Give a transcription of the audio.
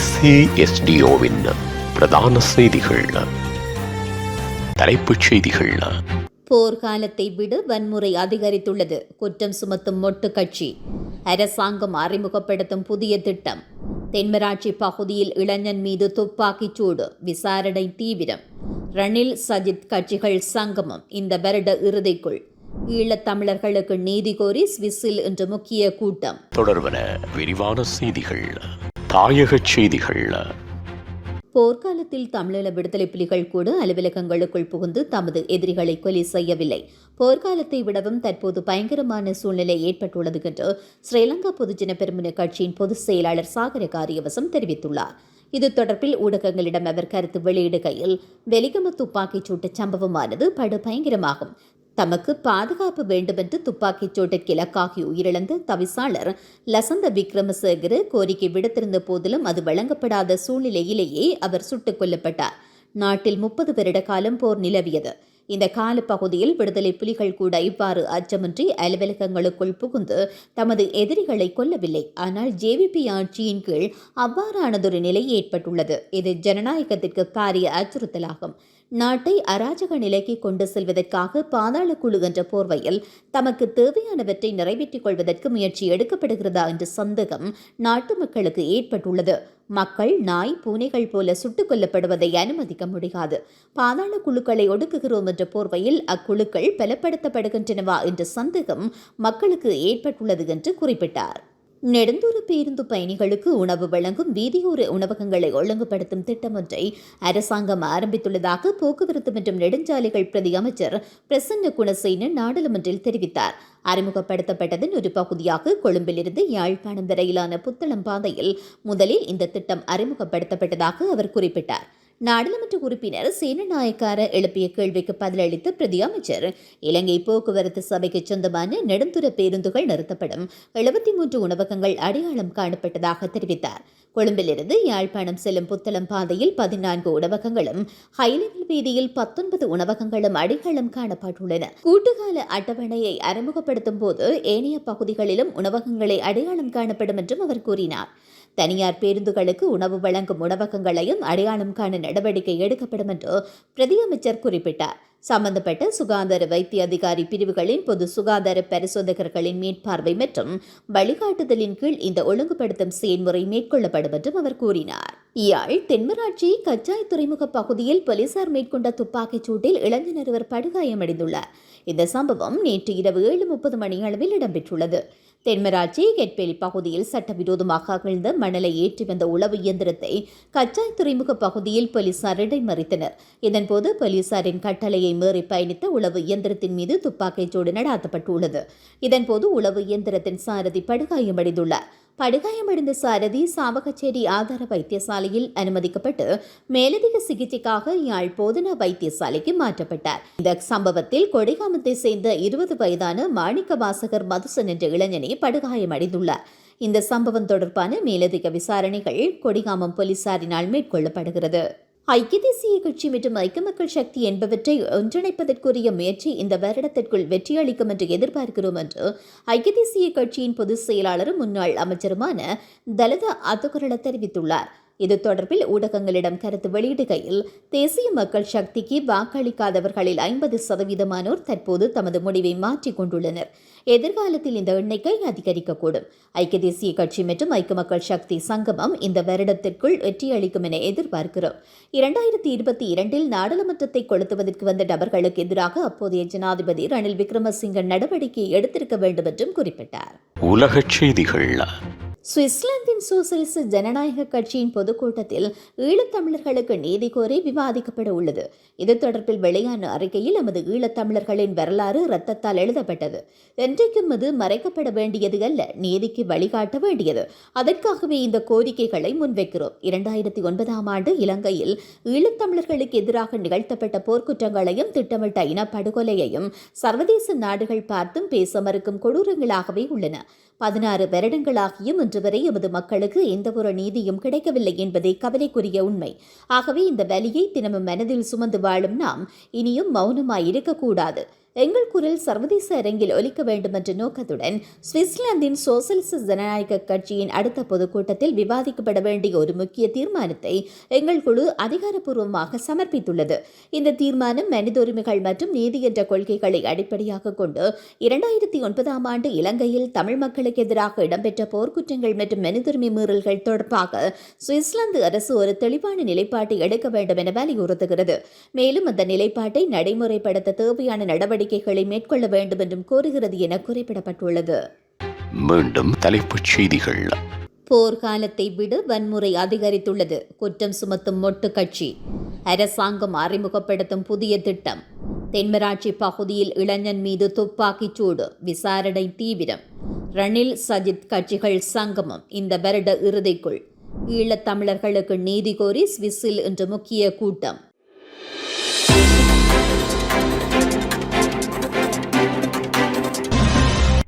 SASDOவின் பிரதான செய்திகள். தலைப்புச் செய்திகள். போர்க்காலத்தை விட வன்முறை அதிகரித்துள்ளது, குற்றம் சுமத்தும் மொட்டு கட்சி. அரசாங்கம் அறிமுகப்படுத்தும் புதிய திட்டம். தென்மராட்சி பகுதியில் இளைஞன் மீது துப்பாக்கிச் சூடு, விசாரணை தீவிரம். ரணில் சஜித் கட்சிகள் சங்கமம் இந்த வருட இறுதிக்குள். ஈழத்தமிழர்களுக்கு நீதி கோரி சுவிஸில் இன்று முக்கிய கூட்டம். தொடர்பன விரிவான செய்திகள். தாயக செய்திகள். போர்க்காலத்தில் தமிழீழ விடுதலை புலிகள் கூட அலுவலகங்களுக்குள் புகுந்து தமது எதிரிகளை கொலை செய்யவில்லை. போர்க்காலத்தை விடவும் தற்போது பயங்கரமான சூழ்நிலை ஏற்பட்டுள்ளது என்று ஸ்ரீலங்கா பொதுஜன பெரமுன கட்சியின் பொதுச் செயலாளர் சாகர காரியவசம் தெரிவித்துள்ளார். இது தொடர்பில் ஊடகங்களிடம் அவர் கருத்து வெளியிடுகையில், வெலிகம துப்பாக்கிச் சூட்டு சம்பவமானது படு பயங்கரமாகும். தமக்கு பாதுகாப்பு வேண்டுமென்று துப்பாக்கிச் சூட்டிற்கு இலக்காகி உயிரிழந்த தவிசாளர் லசந்த விக்ரமசேகர கோரிக்கை விடுத்திருந்த போதிலும் அது வழங்கப்படாத சூழ்நிலையிலேயே அவர் சுட்டுக் கொல்லப்பட்டார். நாட்டில் 30 வருட காலம் போர் நிலவியது. இந்த காலப்பகுதியில் விடுதலை புலிகள் கூட இவ்வாறு அச்சமின்றி அலுவலகங்களுக்குள் புகுந்து தமது எதிரிகளை கொல்லவில்லை. ஆனால் JVP ஆட்சியின் கீழ் அவ்வாறானதொரு நிலை ஏற்பட்டுள்ளது. இது ஜனநாயகத்திற்கு பாரிய அச்சுறுத்தலாகும். நாட்டை அராஜக நிலைக்கு கொண்டு செல்வதற்காக பாதாள குழு என்ற போர்வையில் தமக்கு தேவையானவற்றை நிறைவேற்றிக் கொள்வதற்கு முயற்சி எடுக்கப்படுகிறதா என்ற சந்தேகம் நாட்டு மக்களுக்கு ஏற்பட்டுள்ளது. மக்கள் நாய் பூனைகள் போல சுட்டுக் கொல்லப்படுவதை அனுமதிக்க முடியாது. பாதாள குழுக்களை ஒடுக்குகிறோம் என்ற போர்வையில் அக்குழுக்கள் பலப்படுத்தப்படுகின்றனவா என்ற சந்தேகம் மக்களுக்கு ஏற்பட்டுள்ளது என்று குறிப்பிட்டார். நெடுந்தூர பேருந்து பயணிகளுக்கு உணவு வழங்கும் வீதியோர உணவகங்களை ஒழுங்குபடுத்தும் திட்டம் ஒன்றை அரசாங்கம் ஆரம்பித்துள்ளதாக போக்குவரத்து மற்றும் நெடுஞ்சாலைகள் பிரதி அமைச்சர் பிரசன்ன குணசேன நாடாளுமன்றில் தெரிவித்தார். அறிமுகப்படுத்தப்பட்டதன் ஒரு பகுதியாக கொழும்பிலிருந்து யாழ்ப்பாணம் வரையிலான புத்தளம் பாதையில் முதலில் இந்த திட்டம் அறிமுகப்படுத்தப்பட்டதாக அவர் குறிப்பிட்டார். நாடாளுமன்ற உறுப்பினர் சேனநாயக்கார எழுப்பிய கேள்விக்கு பதிலளித்த பிரதி அமைச்சர், இலங்கை போக்குவரத்து சபைக்கு சொந்தமான நெடுந்துர பேருந்துகள் நிறுத்தப்படும் 73 உணவகங்கள் அடையாளம் காணப்பட்டதாக தெரிவித்தார். கொழும்பிலிருந்து யாழ்ப்பாணம் செல்லும் புத்தளம் பாதையில் 14 உணவகங்களும், ஹைலெவல் வீதியில் 19 உணவகங்களும் அடையாளம் காணப்பட்டுள்ளன. கூட்டுகால அட்டவணையை அறிமுகப்படுத்தும் போது ஏனைய பகுதிகளிலும் உணவகங்களை அடையாளம் காணப்படும் என்றும் அவர் கூறினார். தனியார் பேருந்துகளுக்கு உணவு வழங்கும் உணவகங்களையும் அடையாளம் காண நடவடிக்கை எடுக்கப்படும் என்று பிரதியமைச்சர் குறிப்பிட்டார். சம்பந்தப்பட்ட சுகாதார வைத்திய அதிகாரி பிரிவுகளின் பொது சுகாதார பரிசோதகர்களின் மேற்பார்வை மற்றும் வழிகாட்டுதலின் கீழ் இந்த ஒழுங்குபடுத்தும் செயல்முறை மேற்கொள்ளப்படும் என்றும் அவர் கூறினார். யாழ் தென்மராட்சி கச்சாய் துறைமுக பகுதியில் போலீசார் மேற்கொண்ட துப்பாக்கிச் சூட்டில் இளைஞர் ஒருவர் படுகாயமடைந்துள்ளார். இந்த சம்பவம் நேற்று இரவு 7:30 மணி அளவில் இடம்பெற்றுள்ளது. தென்மராட்சி கெட்பேலி பகுதியில் சட்டவிரோதமாக அகழ்ந்த மணலை ஏற்றி வந்த உளவு இயந்திரத்தை கச்சாய் துறைமுக பகுதியில் போலீசார் இடைமறித்தனர். இதன்போது போலீசாரின் கட்டளையை மீறி பயணித்த உளவு இயந்திரத்தின் மீது துப்பாக்கிச் சூடு நடாத்தப்பட்டுள்ளது. இதன்போது உளவு இயந்திரத்தின் சாரதி படுகாயமடைந்துள்ளார். படுகாயமடைந்த சாரதி சாவகச்சேரி ஆதார வைத்தியசாலையில் அனுமதிக்கப்பட்டு மேலதிக சிகிச்சைக்காக யாழ் போதனா வைத்தியசாலைக்கு மாற்றப்பட்டார். இந்த சம்பவத்தில் கொடிகாமத்தை சேர்ந்த 20 வயதான மாணிக்க வாசகர் மதுசன் என்ற இளைஞனை படுகாயமடைந்துள்ளார். இந்த சம்பவம் தொடர்பான மேலதிக விசாரணைகள் கொடிகாமம் போலீசாரினால் மேற்கொள்ளப்படுகிறது. ஐக்கிய தேசிய கட்சி மற்றும் ஐக்கிய மக்கள் சக்தி என்பவற்றை ஒன்றிணைப்பதற்குரிய முயற்சி இந்த வருடத்திற்குள் வெற்றியளிக்கும் என்று எதிர்பார்க்கிறோம் என்று ஐக்கிய தேசிய கட்சியின் பொதுச் செயலாளரும் முன்னாள் அமைச்சருமான தலத அத்துக்குரல தெரிவித்துள்ளார். இது தொடர்பில் ஊடகங்களிடம் கருத்து வெளியிடுகையில், தேசிய மக்கள் சக்திக்கு வாக்களிக்காதவர்களில் 50% தற்போது தமது முடிவை மாற்றிக் கொண்டுள்ளனர். எதிர்காலத்தில் இந்த எண்ணிக்கை அதிகரிக்கக்கூடும். ஐக்கிய தேசிய கட்சி மற்றும் ஐக்கிய மக்கள் சக்தி சங்கமம் இந்த வருடத்திற்குள் வெற்றியளிக்கும் என எதிர்பார்க்கிறோம். 2022 நாடாளுமன்றத்தை கொளுத்துவதற்கு வந்த நபர்களுக்கு எதிராக அப்போதைய ஜனாதிபதி ரணில் விக்ரமசிங்க நடவடிக்கை எடுத்திருக்க வேண்டும் என்றும் குறிப்பிட்டார். உலகச் செய்திகள். சுவிட்சர்லாந்தின் சோசலிச ஜனநாயக கட்சியின் பொதுக்கூட்டத்தில் ஈழத்தமிழர்களுக்கு நீதி கோரி விவாதிக்கப்பட உள்ளது. இது தொடர்பில் வெளியான அறிக்கையில், நமது ஈழத்தமிழர்களின் வரலாறு இரத்தத்தால் எழுதப்பட்டது. என்றைக்கும் அது மறைக்கப்பட வேண்டியது அல்ல, நீதிக்கு வழிகாட்ட வேண்டியது. அதற்காகவே இந்த கோரிக்கைகளை முன்வைக்கிறோம். 2009ஆம் ஆண்டு இலங்கையில் ஈழத்தமிழர்களுக்கு எதிராக நிகழ்த்தப்பட்ட போர்க்குற்றங்களையும் திட்டமிட்ட இனப்படுகொலையையும் சர்வதேச நாடுகள் பார்த்தும் பேச மறுக்கும் கொடூரங்களாகவே உள்ளன. 16 வருடங்களாகியும் இன்று வரை எமது மக்களுக்கு எந்தவொரு நீதியும் கிடைக்கவில்லை என்பதே கவலைக்குரிய உண்மை. ஆகவே இந்த வலியை தினமும் மனதில் சுமந்து வாழும் நாம் இனியும் மௌனமாய் இருக்கக்கூடாது. எங்கள் குரல் சர்வதேச அரங்கில் ஒலிக்க வேண்டும் என்ற நோக்கத்துடன் சுவிட்சர்லாந்தின் சோசலிச ஜனநாயக கட்சியின் அடுத்த பொதுக்கூட்டத்தில் விவாதிக்கப்பட வேண்டிய ஒரு முக்கிய தீர்மானத்தை எங்கள் குழு அதிகாரப்பூர்வமாக சமர்ப்பித்துள்ளது. இந்த தீர்மானம் மனித உரிமைகள் மற்றும் நீதி என்ற கொள்கைகளை அடிப்படையாக கொண்டு 2009 ஆண்டு இலங்கையில் தமிழ் மக்களுக்கு எதிராக இடம்பெற்ற போர்க்குற்றங்கள் மற்றும் மனிதுரிமை மீறல்கள் தொடர்பாக சுவிட்சர்லாந்து அரசு ஒரு தெளிவான நிலைப்பாட்டை எடுக்க வேண்டும் என வலியுறுத்துகிறது. மேலும் அந்த நிலைப்பாட்டை நடைமுறைப்படுத்த தேவையான நடவடிக்கைகளை மேற்கொள்ள வேண்டும் என்றும் கோருகிறது என குறிப்பிடப்பட்டுள்ளது. மீண்டும் தலைப்புச் செய்திகள். போர்க்காலத்தை விட வன்முறை அதிகரித்துள்ளது. குற்றம் சுமத்தும் மொட்டு கட்சி. அரசாங்கம் அறிமுகப்படுத்தும் புதிய திட்டம். தென்மராட்சி பகுதியில் இளைஞன் மீது துப்பாக்கிச் சூடு. விசாரணை தீவிரம். ரணில் சஜித் கட்சிகள் சங்கமம் இந்த வருட இறுதிக்குள். ஈழத்தமிழர்களுக்கு நீதி கோரி சுவிஸில் இன்று முக்கிய கூட்டம்.